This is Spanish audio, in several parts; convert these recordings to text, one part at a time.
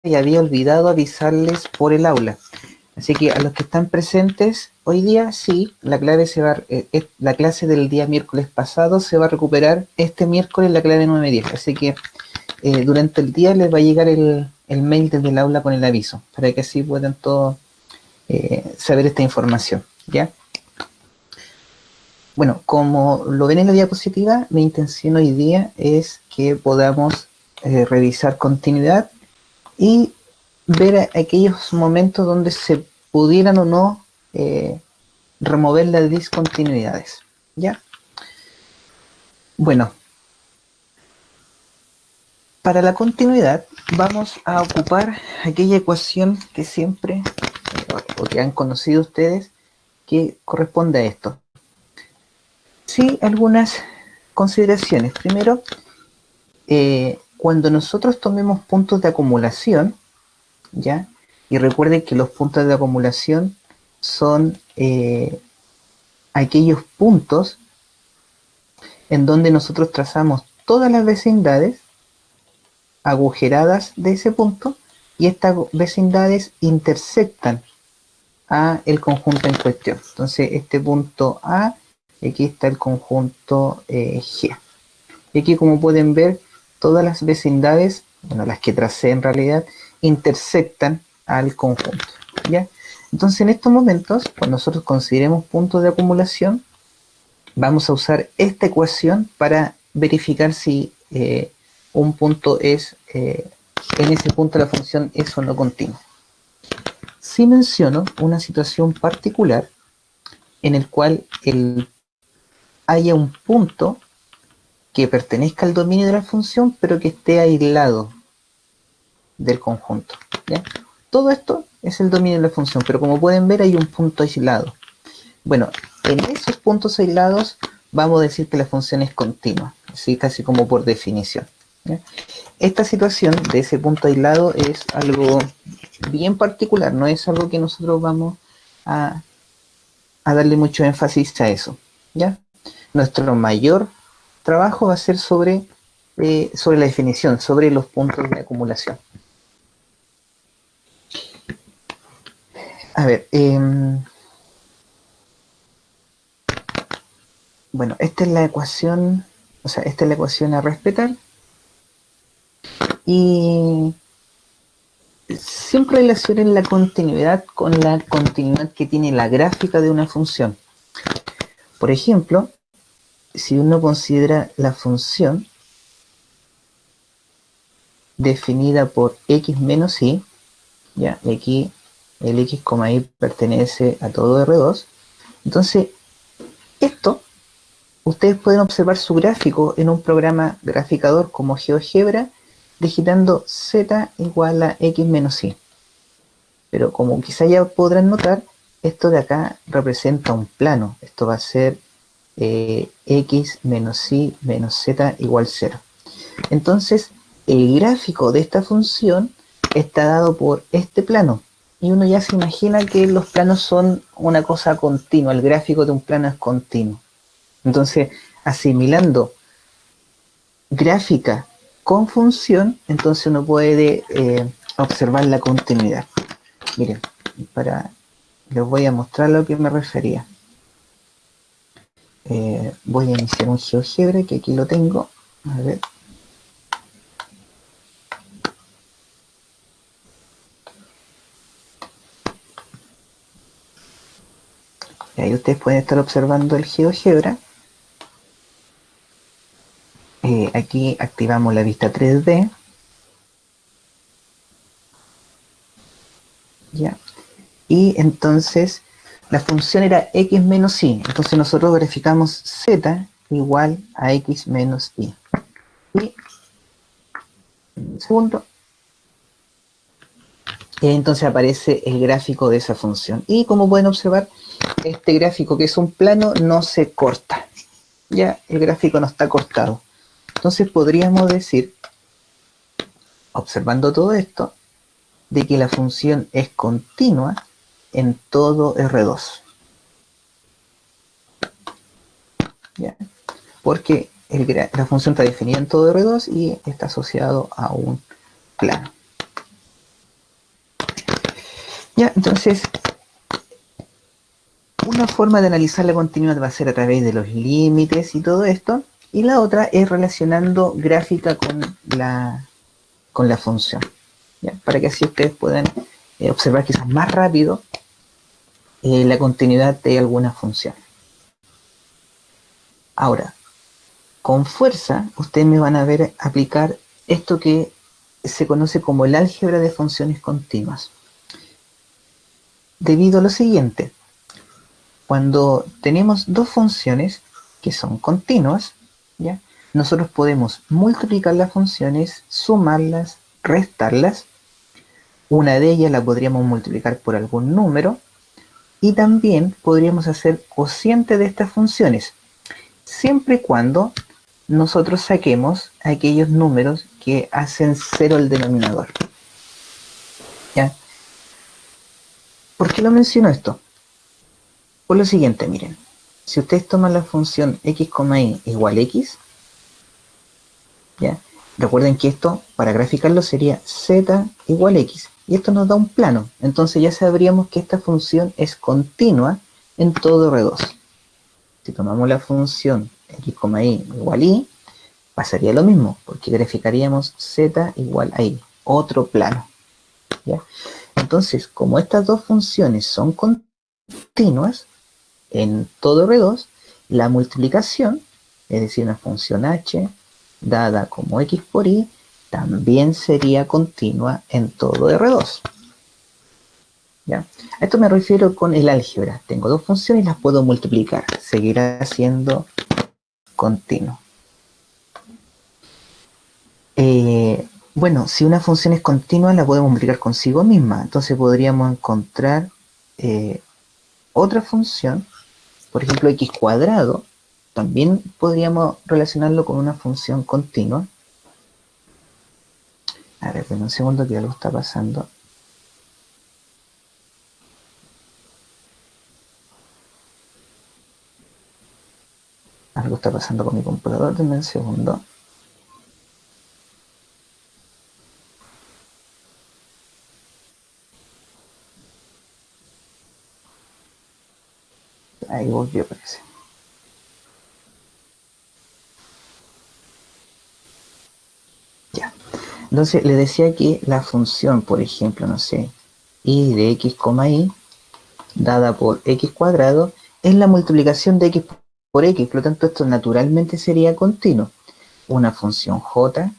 y había olvidado avisarles por el aula. Así que a los que están presentes hoy día, sí, la clase del día miércoles pasado se va a recuperar este miércoles, la clase 9:10. Así que durante el día les va a llegar el mail desde el aula con el aviso, para que así puedan todos saber esta información, ¿ya? Bueno, como lo ven en la diapositiva, mi intención hoy día es que podamos revisar continuidad y ver aquellos momentos donde se pudieran o no remover las discontinuidades, ¿ya? Bueno, para la continuidad vamos a ocupar aquella ecuación que siempre, o que han conocido ustedes, que corresponde a esto. Sí, algunas consideraciones. Primero, cuando nosotros tomemos puntos de acumulación, ¿ya? Y recuerden que los puntos de acumulación son aquellos puntos en donde nosotros trazamos todas las vecindades agujeradas de ese punto y estas vecindades intersectan a el conjunto en cuestión. Entonces este punto A, y aquí está el conjunto G. Y aquí, como pueden ver, todas las vecindades, bueno, las que tracé en realidad, intersectan al conjunto, ¿ya? Entonces en estos momentos, cuando nosotros consideremos puntos de acumulación, vamos a usar esta ecuación para verificar si un punto es, en ese punto la función es o no continua. Si menciono una situación particular en el cual haya un punto que pertenezca al dominio de la función, pero que esté aislado del conjunto, ¿ya? Todo esto es el dominio de la función, pero como pueden ver hay un punto aislado. Bueno, en esos puntos aislados vamos a decir que la función es continua, ¿sí? Casi como por definición, ¿ya? Esta situación de ese punto aislado es algo bien particular, no es algo que nosotros vamos a darle mucho énfasis a eso, ¿ya? Nuestro mayor trabajo va a ser sobre la definición, sobre los puntos de acumulación. A ver, bueno, esta es la ecuación, o sea, esta es la ecuación a respetar. Y siempre relacionen la continuidad con la continuidad que tiene la gráfica de una función. Por ejemplo, si uno considera la función definida por x menos y, ya, y aquí el x, y pertenece a todo R2, entonces esto, ustedes pueden observar su gráfico en un programa graficador como GeoGebra, digitando z igual a x menos y. Pero como quizá ya podrán notar, esto de acá representa un plano. Esto va a ser x menos y menos z igual 0. Entonces, el gráfico de esta función está dado por este plano. Y uno ya se imagina que los planos son una cosa continua. El gráfico de un plano es continuo. Entonces, asimilando gráfica con función, entonces uno puede observar la continuidad. Miren, les voy a mostrar a lo que me refería. Voy a iniciar un GeoGebra, que aquí lo tengo. A ver. Y ahí ustedes pueden estar observando el GeoGebra. Aquí activamos la vista 3D. ¿Ya? Y entonces la función era x menos y. Entonces nosotros verificamos z igual a x menos y. Y un segundo. Y entonces aparece el gráfico de esa función. Y como pueden observar, este gráfico, que es un plano, no se corta. Ya el gráfico no está cortado. Entonces podríamos decir, observando todo esto, de que la función es continua en todo R2. ¿Ya? Porque la función está definida en todo R2 y está asociado a un plano. Ya, entonces, una forma de analizar la continuidad va a ser a través de los límites y todo esto, y la otra es relacionando gráfica con la función, ¿ya? Para que así ustedes puedan observar quizás más rápido la continuidad de alguna función. Ahora, con fuerza, ustedes me van a ver aplicar esto que se conoce como el álgebra de funciones continuas. Debido a lo siguiente, cuando tenemos dos funciones que son continuas, ¿ya? Nosotros podemos multiplicar las funciones, sumarlas, restarlas. Una de ellas la podríamos multiplicar por algún número y también podríamos hacer cociente de estas funciones, siempre y cuando nosotros saquemos aquellos números que hacen cero el denominador. ¿Ya? ¿Por qué lo menciono esto? Por lo siguiente, miren. Si ustedes toman la función x, y igual x, ¿ya? Recuerden que esto, para graficarlo, sería z igual x. Y esto nos da un plano. Entonces ya sabríamos que esta función es continua en todo R2. Si tomamos la función x, y igual y, pasaría lo mismo, porque graficaríamos z igual a y, otro plano, ¿ya? Entonces, como estas dos funciones son continuas en todo R2, la multiplicación, es decir, una función h dada como x por y, también sería continua en todo R2. ¿Ya? A esto me refiero con el álgebra. Tengo dos funciones y las puedo multiplicar. Seguirá siendo continuo. Bueno, si una función es continua, la podemos multiplicar consigo misma. Entonces podríamos encontrar otra función, por ejemplo, x cuadrado. También podríamos relacionarlo con una función continua. A ver, un segundo que algo está pasando. Algo está pasando con mi computador, denme un segundo. Ahí volvió, parece. Ya. Entonces le decía que la función, por ejemplo, no sé, y de x, y, dada por x cuadrado, es la multiplicación de x por x. Por lo tanto, esto naturalmente sería continuo. Una función j,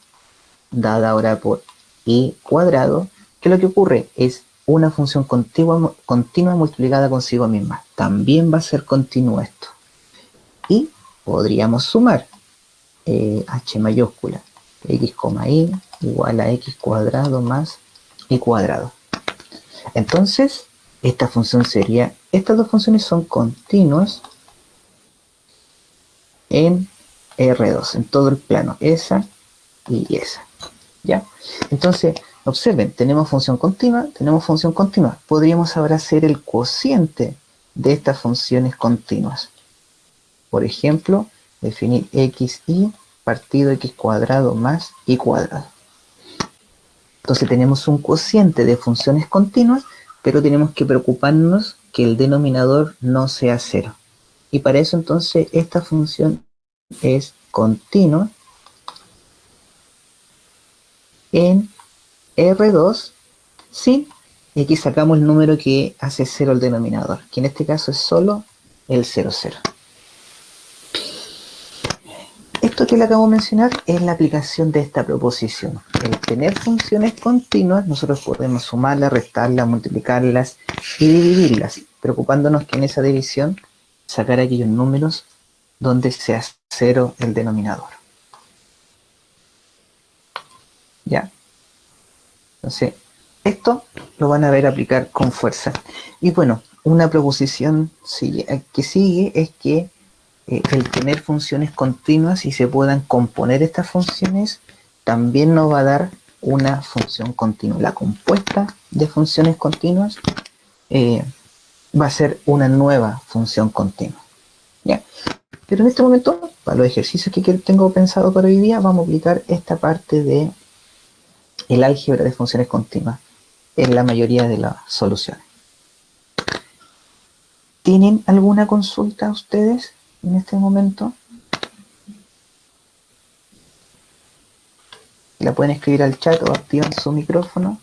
dada ahora por y cuadrado, que lo que ocurre es una función continua multiplicada consigo misma. También va a ser continuo esto. Y podríamos sumar h mayúscula, x, y igual a x cuadrado más y cuadrado. Entonces, esta función sería, estas dos funciones son continuas en R2, en todo el plano, esa y esa. ¿Ya? Entonces, observen, tenemos función continua, Podríamos ahora hacer el cociente de estas funciones continuas. Por ejemplo, definir xy partido x cuadrado más y cuadrado. Entonces tenemos un cociente de funciones continuas, pero tenemos que preocuparnos que el denominador no sea cero. Y para eso entonces esta función es continua en R2 si aquí sacamos el número que hace cero el denominador, que en este caso es solo el 0,0. Esto que le acabo de mencionar es la aplicación de esta proposición. El tener funciones continuas, nosotros podemos sumarlas, restarlas, multiplicarlas y dividirlas, preocupándonos que en esa división sacar aquellos números donde sea cero el denominador. ¿Ya? Entonces, esto lo van a ver aplicar con fuerza. Y bueno, una proposición que sigue es que el tener funciones continuas y se puedan componer estas funciones también nos va a dar una función continua. La compuesta de funciones continuas va a ser una nueva función continua. ¿Ya? Pero en este momento, para los ejercicios que tengo pensado para hoy día, vamos a aplicar esta parte de el álgebra de funciones continuas en la mayoría de las soluciones. ¿Tienen alguna consulta ustedes en este momento? La pueden escribir al chat o activan su micrófono.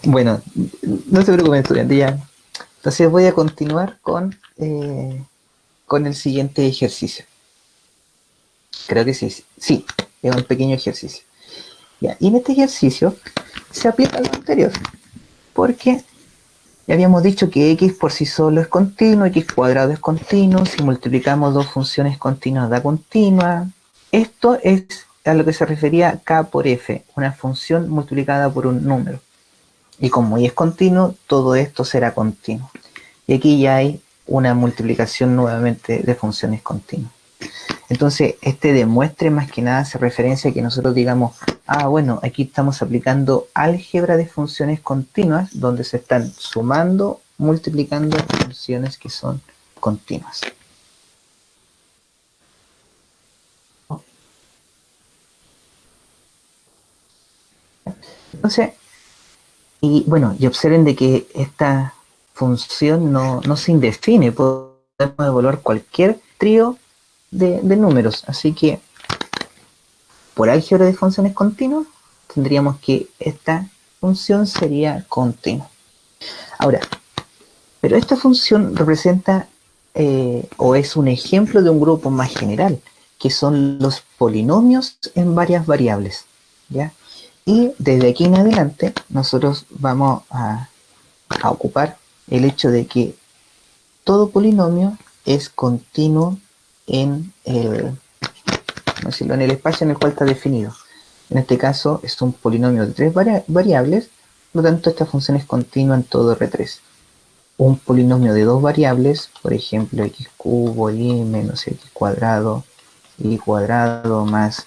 Bueno, no se preocupen, estudiantes, ya. Entonces voy a continuar con el siguiente ejercicio. Creo que sí, sí, es un pequeño ejercicio. Ya, y en este ejercicio se aplica lo anterior, porque ya habíamos dicho que x por sí solo es continuo, x cuadrado es continuo, si multiplicamos dos funciones continuas da continua. Esto es a lo que se refería k por f, una función multiplicada por un número. Y como y es continuo, todo esto será continuo. Y aquí ya hay una multiplicación nuevamente de funciones continuas. Entonces, este demuestre más que nada hace referencia a que nosotros digamos, bueno, aquí estamos aplicando álgebra de funciones continuas, donde se están sumando, multiplicando funciones que son continuas. Entonces, y bueno, y observen de que esta función no se indefine, podemos evaluar cualquier trío de números, así que por álgebra de funciones continuas tendríamos que esta función sería continua. Ahora, pero esta función representa o es un ejemplo de un grupo más general, que son los polinomios en varias variables, ¿ya? Y desde aquí en adelante nosotros vamos a ocupar el hecho de que todo polinomio es continuo en el, decirlo, en el espacio en el cual está definido. En este caso es un polinomio de tres variables, por lo tanto esta función es continua en todo R3. Un polinomio de dos variables, por ejemplo x cubo y menos x cuadrado más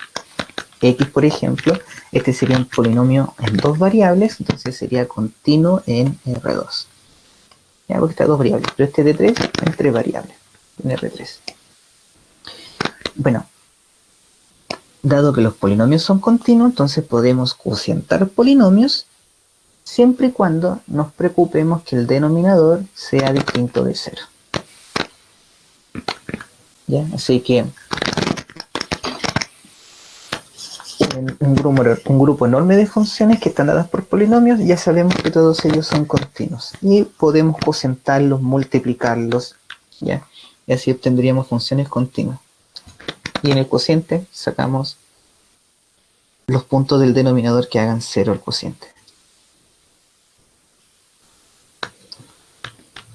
x, por ejemplo, este sería un polinomio en dos variables, entonces sería continuo en R2. Ya, porque está dos variables, pero este de 3 en tres variables, en R3. Bueno, dado que los polinomios son continuos, entonces podemos cocientar polinomios siempre y cuando nos preocupemos que el denominador sea distinto de 0. ¿Ya? Así que un grupo enorme de funciones que están dadas por polinomios, ya sabemos que todos ellos son continuos y podemos cocientarlos, multiplicarlos, ¿ya? Y así obtendríamos funciones continuas. Y en el cociente sacamos los puntos del denominador que hagan 0 al cociente.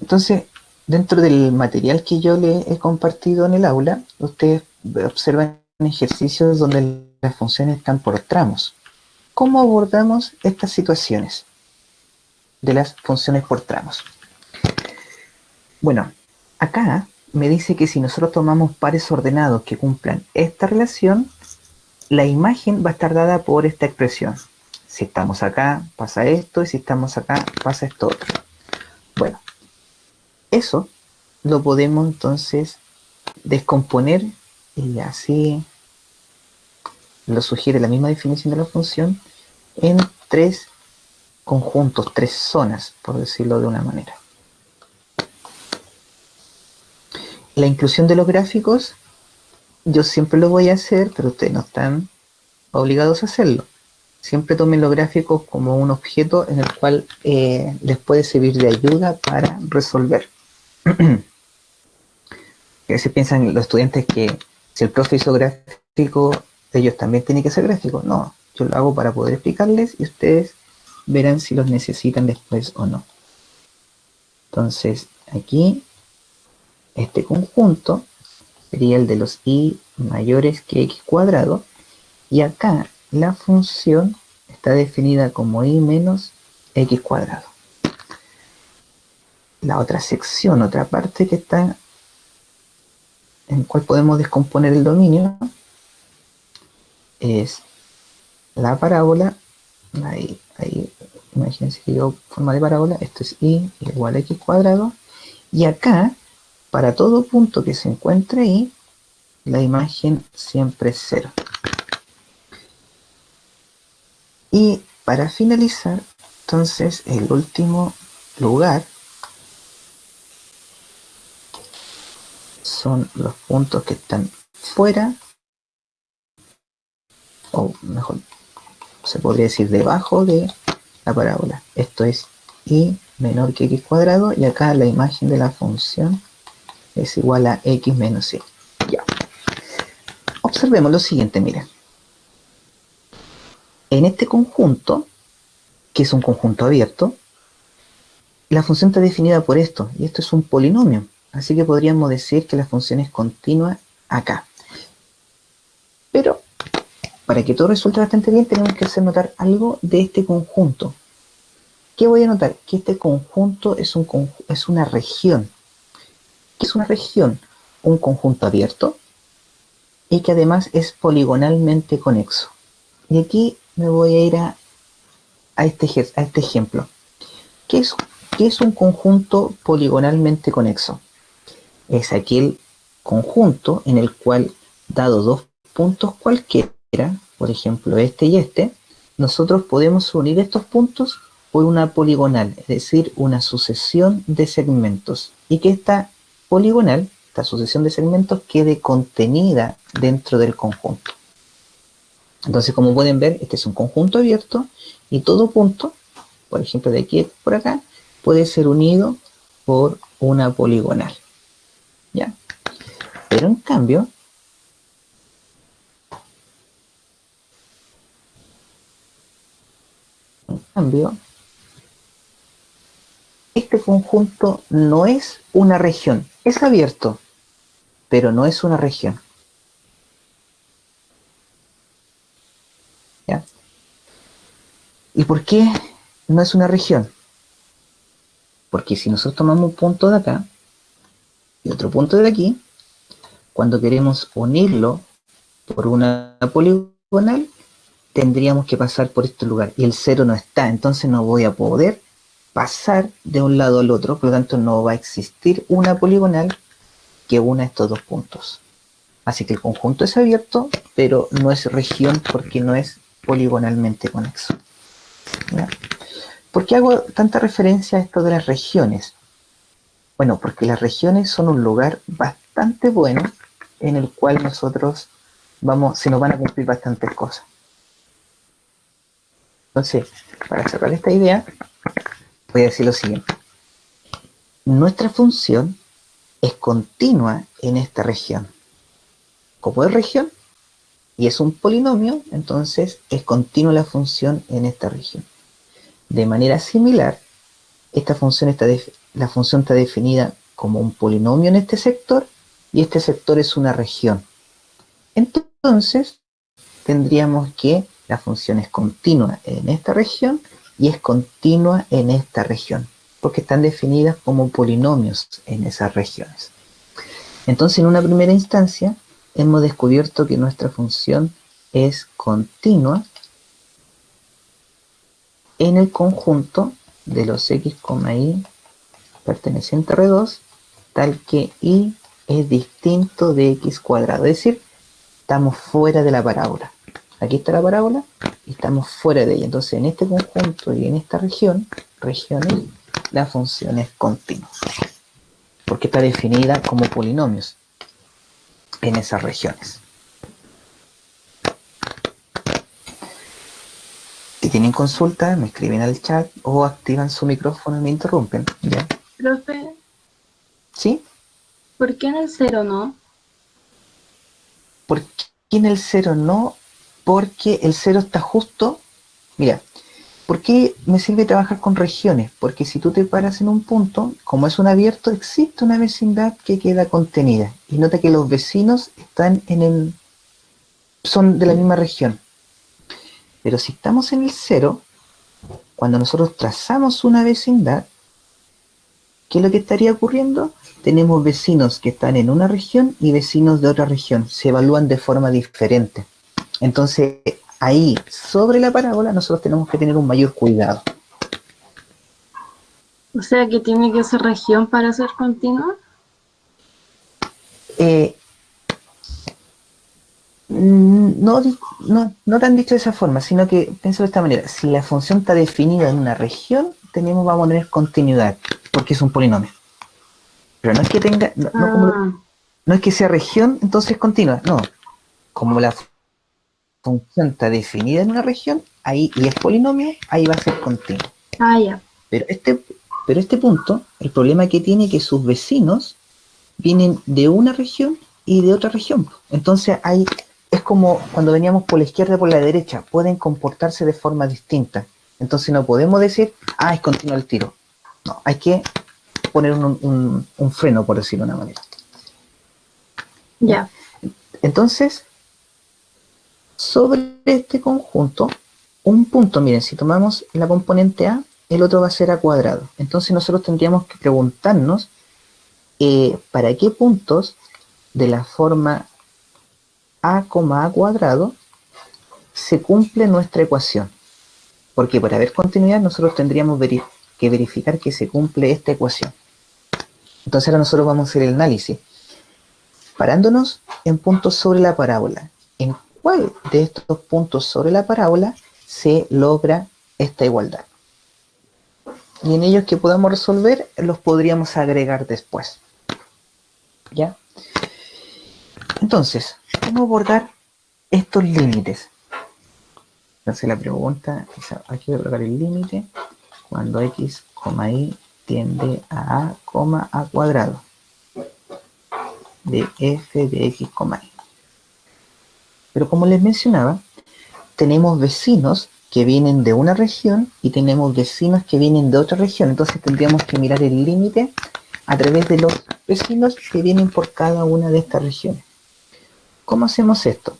Entonces, dentro del material que yo les he compartido en el aula, ustedes observan ejercicios donde las funciones están por tramos. ¿Cómo abordamos estas situaciones de las funciones por tramos? Bueno, acá me dice que si nosotros tomamos pares ordenados que cumplan esta relación, la imagen va a estar dada por esta expresión. Si estamos acá, pasa esto, y si estamos acá, pasa esto otro. Bueno, eso lo podemos entonces descomponer, y así lo sugiere la misma definición de la función, en tres conjuntos, tres zonas, por decirlo de una manera. La inclusión de los gráficos, yo siempre lo voy a hacer, pero ustedes no están obligados a hacerlo. Siempre tomen los gráficos como un objeto en el cual les puede servir de ayuda para resolver. A veces piensan los estudiantes que si el profe hizo gráfico, ellos también tienen que hacer gráficos. No, yo lo hago para poder explicarles y ustedes verán si los necesitan después o no. Entonces, aquí, este conjunto sería el de los y mayores que x cuadrado, y acá la función está definida como y menos x cuadrado. La otra sección, otra parte que está en cual podemos descomponer el dominio es la parábola. Ahí imagínense que yo forma de parábola, esto es y igual a x cuadrado, y acá para todo punto que se encuentre ahí, la imagen siempre es 0. Y para finalizar, entonces, el último lugar son los puntos que están fuera, o mejor, se podría decir debajo de la parábola. Esto es y menor que x cuadrado, y acá la imagen de la función es igual a x menos y. Ya. Observemos lo siguiente, miren. En este conjunto, que es un conjunto abierto, la función está definida por esto, y esto es un polinomio. Así que podríamos decir que la función es continua acá. Pero, para que todo resulte bastante bien, tenemos que hacer notar algo de este conjunto. ¿Qué voy a notar? Que este conjunto es una región. ¿Qué es una región? Un conjunto abierto y que además es poligonalmente conexo. Y aquí me voy a ir a este ejemplo. ¿Qué es un conjunto poligonalmente conexo? Es aquel conjunto en el cual, dado dos puntos cualquiera, por ejemplo este y este, nosotros podemos unir estos puntos por una poligonal, es decir, una sucesión de segmentos, y que esta poligonal, esta sucesión de segmentos, quede contenida dentro del conjunto. Entonces, como pueden ver, este es un conjunto abierto y todo punto, por ejemplo de aquí por acá, puede ser unido por una poligonal. ¿Ya? Pero en cambio, este conjunto no es una región. Es abierto, pero no es una región. ¿Ya? ¿Y por qué no es una región? Porque si nosotros tomamos un punto de acá y otro punto de aquí, cuando queremos unirlo por una poligonal, tendríamos que pasar por este lugar y el 0 no está, entonces no voy a poder pasar de un lado al otro, por lo tanto no va a existir una poligonal que una estos dos puntos. Así que el conjunto es abierto, pero no es región porque no es poligonalmente conexo. ¿Ya? ¿Por qué hago tanta referencia a esto de las regiones? Bueno, porque las regiones son un lugar bastante bueno en el cual nosotros se nos van a cumplir bastantes cosas. Entonces, para cerrar esta idea, voy a decir lo siguiente. Nuestra función es continua en esta región. Como es región y es un polinomio, entonces es continua la función en esta región. De manera similar, la función está definida como un polinomio en este sector y este sector es una región. Entonces, tendríamos que la función es continua en esta región y es continua en esta región, porque están definidas como polinomios en esas regiones. Entonces, en una primera instancia, hemos descubierto que nuestra función es continua en el conjunto de los x, y perteneciente a R2, tal que y es distinto de x cuadrado, es decir, estamos fuera de la parábola. Aquí está la parábola y estamos fuera de ella. Entonces, en este conjunto y en esta regiones, la función es continua, porque está definida como polinomios en esas regiones. Si tienen consultas, me escriben al chat o activan su micrófono y me interrumpen. ¿Ya? Profe, ¿Sí? ¿por qué en el 0 no? ¿Por qué en el 0 no? Porque el 0 está justo. Mira, ¿por qué me sirve trabajar con regiones? Porque si tú te paras en un punto, como es un abierto, existe una vecindad que queda contenida. Y nota que los vecinos son de la misma región. Pero si estamos en el 0, cuando nosotros trazamos una vecindad, ¿qué es lo que estaría ocurriendo? Tenemos vecinos que están en una región y vecinos de otra región. Se evalúan de forma diferente. Entonces, ahí, sobre la parábola, nosotros tenemos que tener un mayor cuidado. O sea que tiene que ser región para ser continua. Eh, no tan dicho de esa forma, sino que pienso de esta manera. Si la función está definida en una región, vamos a tener continuidad, porque es un polinomio. Pero no es que tenga, Ah, no es que sea región, entonces continua. No, como la función está definida en una región, ahí y es polinomio, ahí va a ser continuo. ya. Pero este punto, el problema que tiene es que sus vecinos vienen de una región y de otra región. Entonces es como cuando veníamos por la izquierda y por la derecha, pueden comportarse de forma distinta. Entonces no podemos decir, es continuo el tiro. No, hay que poner un freno, por decirlo de una manera. ¿Ya? Ya. Entonces, sobre este conjunto, un punto, miren, si tomamos la componente A, el otro va a ser A cuadrado. Entonces nosotros tendríamos que preguntarnos para qué puntos de la forma A, A cuadrado se cumple nuestra ecuación. Porque para ver continuidad nosotros tendríamos que verificar que se cumple esta ecuación. Entonces ahora nosotros vamos a hacer el análisis. Parándonos en puntos sobre la parábola. ¿En cuál de estos puntos sobre la parábola se logra esta igualdad? Y en ellos que podamos resolver, los podríamos agregar después. ¿Ya? Entonces, ¿cómo abordar estos límites? Entonces la pregunta es, aquí voy a colocar el límite cuando x, y tiende a a cuadrado de f de x, y. Pero como les mencionaba, tenemos vecinos que vienen de una región y tenemos vecinos que vienen de otra región. Entonces tendríamos que mirar el límite a través de los vecinos que vienen por cada una de estas regiones. ¿Cómo hacemos esto?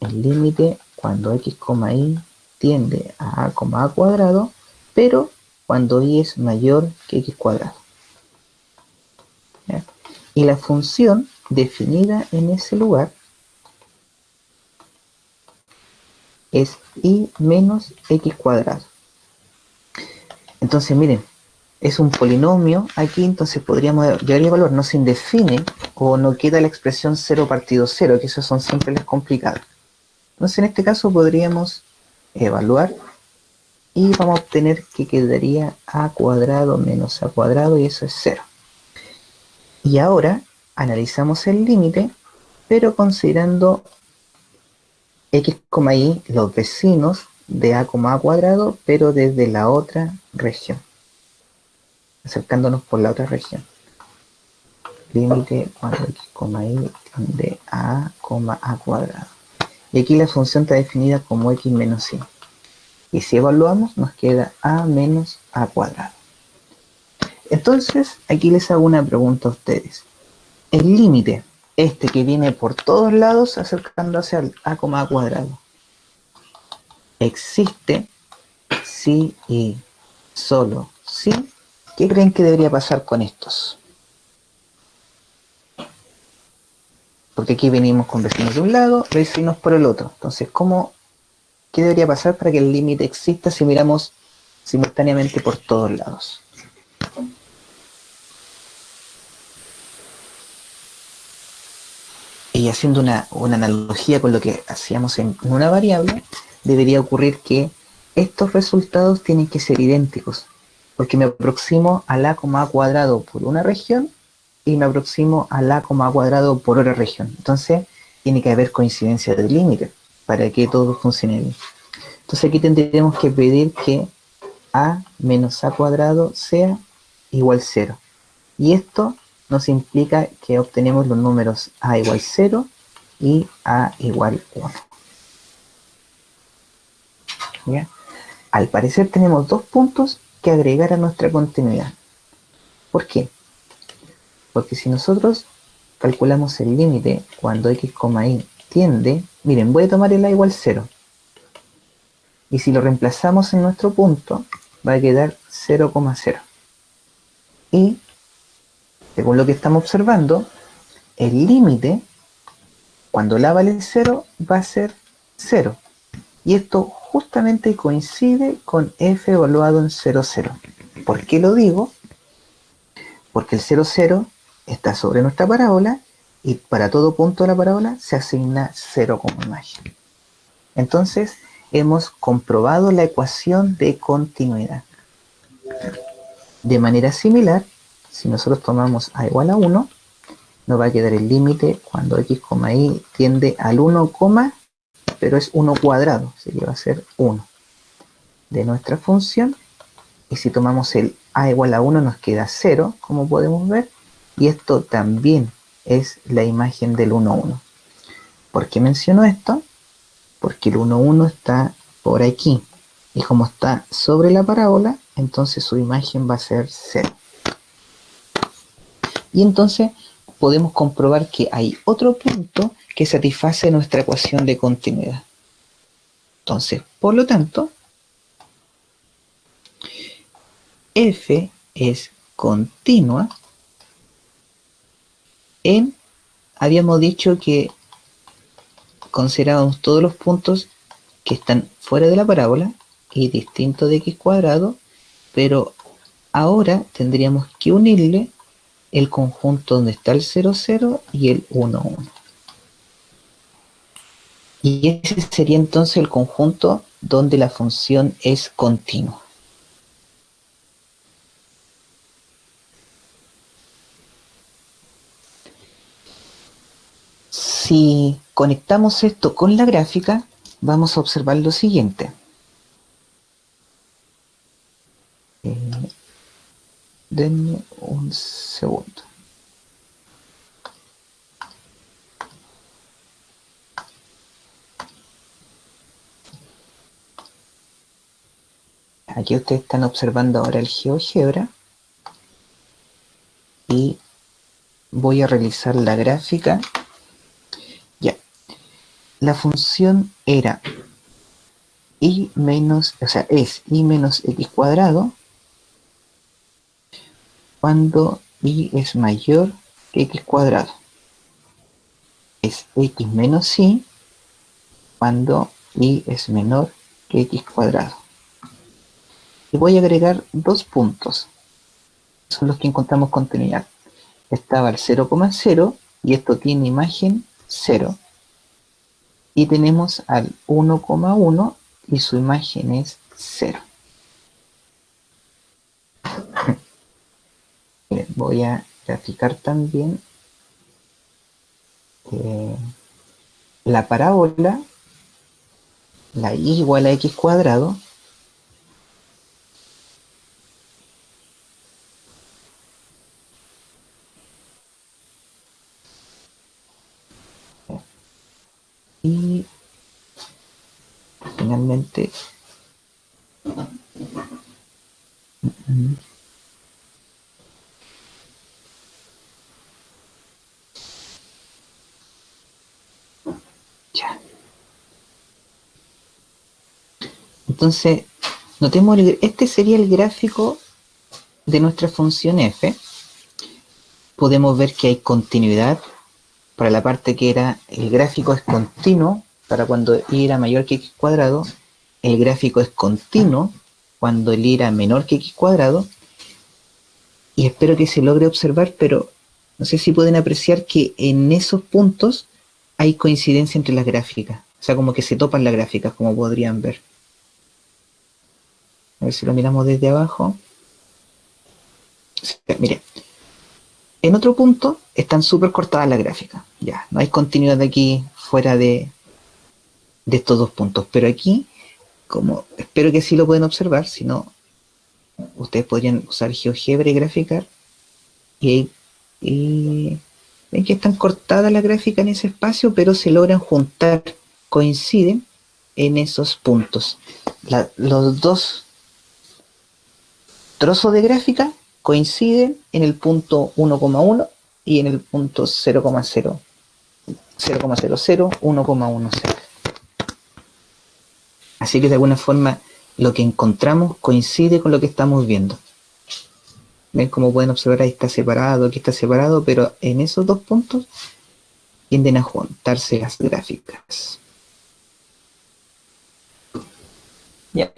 El límite cuando x, y tiende a a cuadrado, pero cuando y es mayor que x cuadrado. ¿Ya? Y la función definida en ese lugar es y menos x cuadrado. Entonces, miren, es un polinomio aquí, entonces podríamos llegar a valor, no se indefine o no queda la expresión 0 partido 0, que esos son siempre las complicadas. Entonces, en este caso podríamos evaluar y vamos a obtener que quedaría a cuadrado menos a cuadrado y eso es 0. Y ahora analizamos el límite, pero considerando x, y los vecinos de a cuadrado, pero desde la otra región, acercándonos por la otra región. Límite cuando x, y tiende a cuadrado. Y aquí la función está definida como x menos y. Y si evaluamos, nos queda a menos a cuadrado. Entonces, aquí les hago una pregunta a ustedes. El límite, este que viene por todos lados acercándose al a cuadrado, ¿existe sí y solo sí? ¿Qué creen que debería pasar con estos? Porque aquí venimos con vecinos de un lado, vecinos por el otro. Entonces, ¿qué debería pasar para que el límite exista si miramos simultáneamente por todos lados? Y haciendo una analogía con lo que hacíamos en una variable, debería ocurrir que estos resultados tienen que ser idénticos, porque me aproximo al a, a cuadrado por una región y me aproximo al a, a cuadrado por otra región. Entonces, tiene que haber coincidencia de límite para que todo funcione bien. Entonces, aquí tendríamos que pedir que a menos a cuadrado sea igual 0. Y esto nos implica que obtenemos los números a igual 0 y a igual 1. ¿Ya? Al parecer tenemos dos puntos que agregar a nuestra continuidad. ¿Por qué? Porque si nosotros calculamos el límite cuando x, y tiende, miren, voy a tomar el a igual 0. Y si lo reemplazamos en nuestro punto, va a quedar 0,0. Y, según lo que estamos observando, el límite, cuando el a vale 0, va a ser 0. Y esto justamente coincide con f evaluado en 0, 0. ¿Por qué lo digo? Porque el 0, 0 está sobre nuestra parábola y para todo punto de la parábola se asigna 0 como imagen. Entonces, hemos comprobado la ecuación de continuidad. De manera similar, si nosotros tomamos a igual a 1, nos va a quedar el límite cuando x, y tiende al 1, pero es 1 cuadrado, así que va a ser 1 de nuestra función. Y si tomamos el a igual a 1 nos queda 0, como podemos ver, y esto también es la imagen del 1, 1. ¿Por qué menciono esto? Porque el 1, 1 está por aquí, y como está sobre la parábola, entonces su imagen va a ser 0. Y entonces podemos comprobar que hay otro punto que satisface nuestra ecuación de continuidad. Entonces, por lo tanto, f es continua en, habíamos dicho que considerábamos todos los puntos que están fuera de la parábola y distintos de x cuadrado, pero ahora tendríamos que unirle el conjunto donde está el 0, 0 y el 1, 1. Y ese sería entonces el conjunto donde la función es continua. Si conectamos esto con la gráfica, vamos a observar lo siguiente. Denme un segundo. Aquí ustedes están observando ahora el GeoGebra y voy a realizar la gráfica. Ya, la función era y menos, o sea, es y menos x cuadrado cuando y es mayor que x cuadrado. Es x menos y cuando y es menor que x cuadrado. Y voy a agregar dos puntos. Son los que encontramos continuidad. Estaba el 0,0 y esto tiene imagen 0. Y tenemos al 1,1 y su imagen es 0. Miren, voy a graficar también la parábola, la y igual a x cuadrado, y finalmente ya. Entonces, notemos, este sería el gráfico de nuestra función f. Podemos ver que hay continuidad para la parte que era el gráfico es continuo para cuando y era mayor que x cuadrado, el gráfico es continuo cuando el y era menor que x cuadrado, y espero que se logre observar, pero no sé si pueden apreciar que en esos puntos hay coincidencia entre las gráficas, o sea, como que se topan las gráficas, como podrían ver. A ver si lo miramos desde abajo. Miren, en otro punto están súper cortadas las gráficas, ya, no hay continuidad aquí fuera de estos dos puntos, pero aquí, como espero que sí lo pueden observar, si no, ustedes podrían usar GeoGebra y graficar, y ven que están cortadas las gráficas en ese espacio, pero se logran juntar, coinciden en esos puntos. Los dos trozos de gráfica coinciden en el punto 1,1 y en el punto 0,0, 0,00, 1,10. Así que de alguna forma lo que encontramos coincide con lo que estamos viendo. Ven, como pueden observar, ahí está separado, aquí está separado, pero en esos dos puntos tienden a juntarse las gráficas. Ya.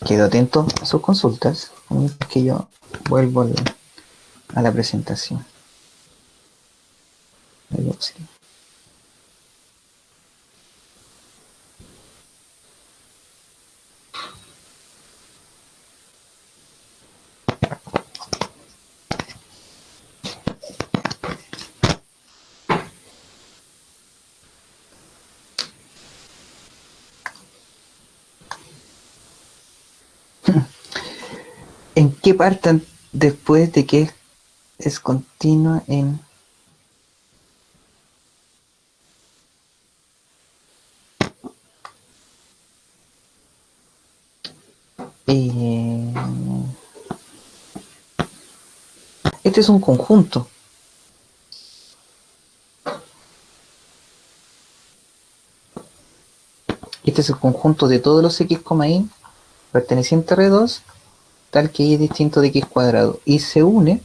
Quedo atento a sus consultas, mientras que yo vuelvo a la presentación. Algo así. ¿En qué parte después de que es continua en este es un conjunto. Este es el conjunto de todos los x, y perteneciente a R2, tal que y es distinto de x cuadrado. Y se une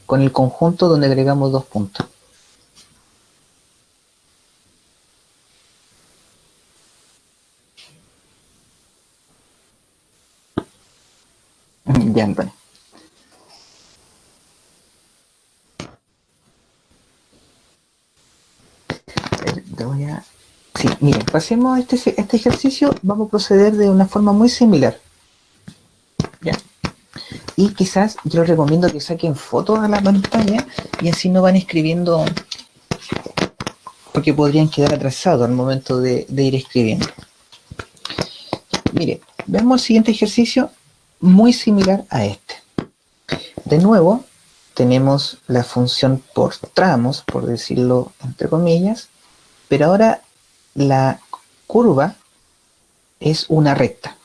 con el conjunto donde agregamos dos puntos. Ya, Antonio. Sí, miren, pasemos a este ejercicio. Vamos a proceder de una forma muy similar. ¿Ya? Y quizás yo les recomiendo que saquen fotos a la pantalla y así no van escribiendo, porque podrían quedar atrasados al momento de ir escribiendo. Mire, veamos el siguiente ejercicio muy similar a este. De nuevo, tenemos la función por tramos, por decirlo entre comillas, pero ahora la curva es una recta,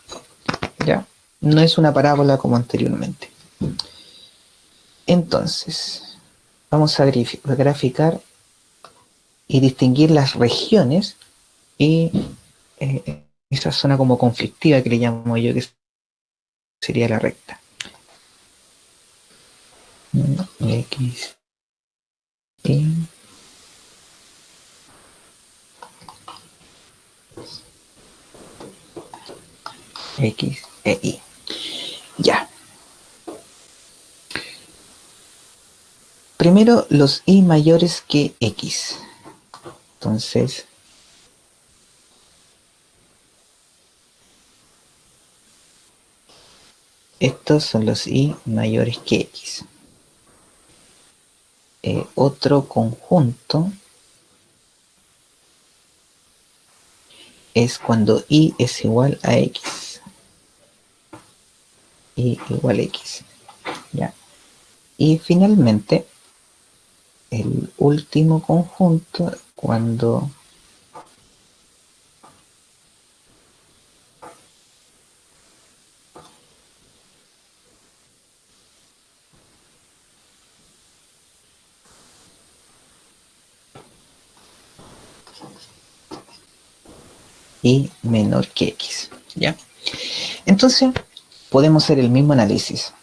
¿ya? No es una parábola como anteriormente. Entonces, vamos a graficar y distinguir las regiones y esa zona como conflictiva que le llamo yo, que sería la recta. X, Y, X, E, Y. Ya. Primero, los Y mayores que X. Entonces, estos son los Y mayores que X. Otro conjunto es cuando Y es igual a X. Y igual a X. ¿Ya? Y finalmente, el último conjunto, cuando Y menor que X. ¿Ya? Entonces, podemos hacer el mismo análisis.